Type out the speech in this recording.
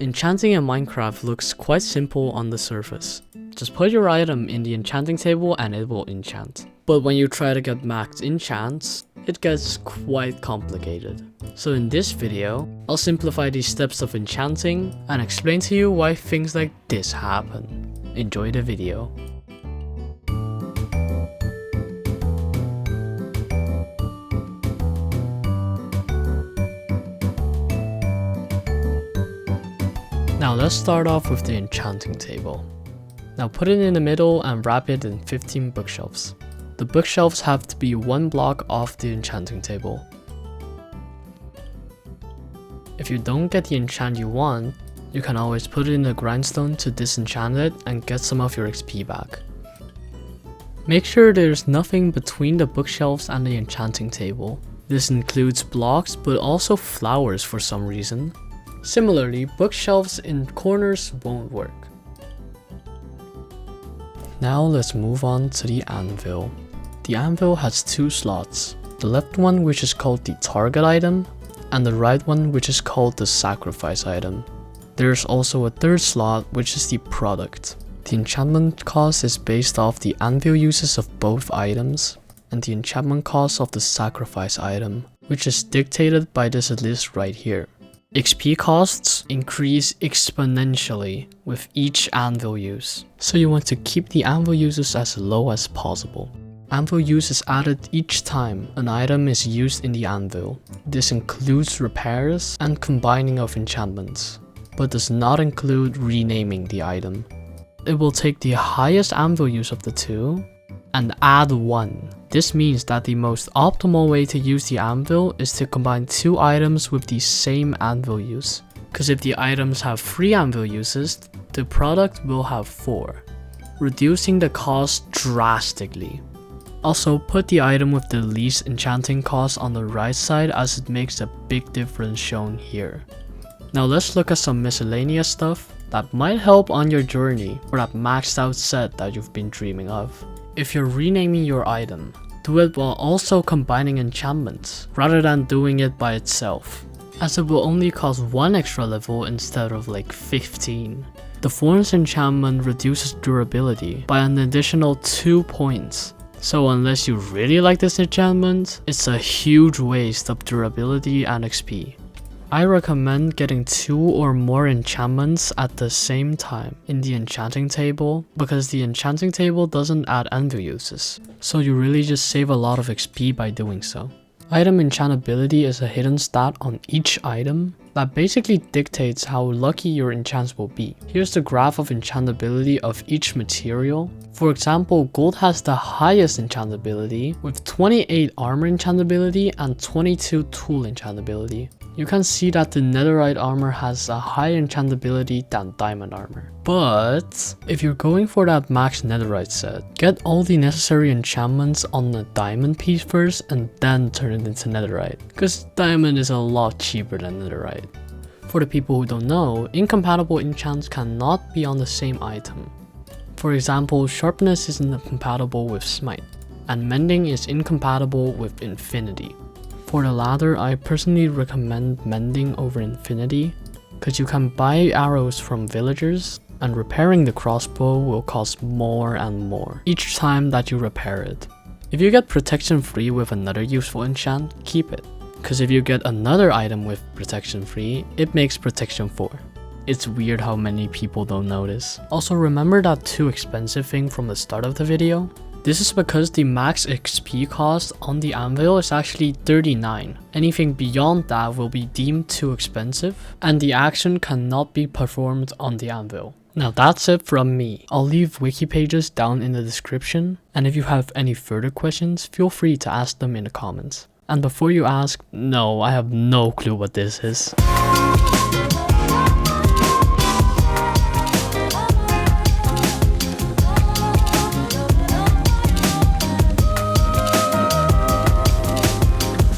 Enchanting in Minecraft looks quite simple on the surface. Just put your item in the enchanting table and it will enchant. But when you try to get max enchants, it gets quite complicated. So in this video, I'll simplify these steps of enchanting and explain to you why things like this happen. Enjoy the video. Now let's start off with the enchanting table. Now put it in the middle and wrap it in 15 bookshelves. The bookshelves have to be one block off the enchanting table. If you don't get the enchant you want, you can always put it in the grindstone to disenchant it and get some of your XP back. Make sure there's nothing between the bookshelves and the enchanting table. This includes blocks but also flowers for some reason. Similarly, bookshelves in corners won't work. Now let's move on to the anvil. The anvil has two slots, the left one which is called the target item, and the right one which is called the sacrifice item. There's also a third slot which is the product. The enchantment cost is based off the anvil uses of both items, and the enchantment cost of the sacrifice item, which is dictated by this list right here. XP costs increase exponentially with each anvil use, so you want to keep the anvil uses as low as possible. Anvil use is added each time an item is used in the anvil. This includes repairs and combining of enchantments, but does not include renaming the item. It will take the highest anvil use of the two and add one. This means that the most optimal way to use the anvil is to combine two items with the same anvil use. Because if the items have 3 anvil uses, the product will have 4, reducing the cost drastically. Also, put the item with the least enchanting cost on the right side as it makes a big difference shown here. Now let's look at some miscellaneous stuff that might help on your journey for that maxed out set that you've been dreaming of. If you're renaming your item, do it while also combining enchantments, rather than doing it by itself, as it will only cost 1 extra level instead of like 15. The Thorns enchantment reduces durability by an additional 2 points, so unless you really like this enchantment, it's a huge waste of durability and XP. I recommend getting 2 or more enchantments at the same time in the enchanting table, because the enchanting table doesn't add anvil uses, so you really just save a lot of XP by doing so. Item enchantability is a hidden stat on each item that basically dictates how lucky your enchants will be. Here's the graph of enchantability of each material. For example, gold has the highest enchantability with 28 armor enchantability and 22 tool enchantability. You can see that the netherite armor has a higher enchantability than diamond armor. But if you're going for that max netherite set, get all the necessary enchantments on the diamond piece first and then turn it into netherite, because diamond is a lot cheaper than netherite. For the people who don't know, incompatible enchants cannot be on the same item. For example, sharpness isn't compatible with smite, and mending is incompatible with infinity. For the latter, I personally recommend mending over infinity, because you can buy arrows from villagers, and repairing the crossbow will cost more and more each time that you repair it. If you get protection 3 with another useful enchant, keep it, because if you get another item with protection 3, it makes protection 4. It's weird how many people don't notice. Also, remember that too expensive thing from the start of the video? This is because the max XP cost on the anvil is actually 39. Anything beyond that will be deemed too expensive, and the action cannot be performed on the anvil. Now that's it from me. I'll leave wiki pages down in the description, and if you have any further questions, feel free to ask them in the comments. And before you ask, no, I have no clue what this is.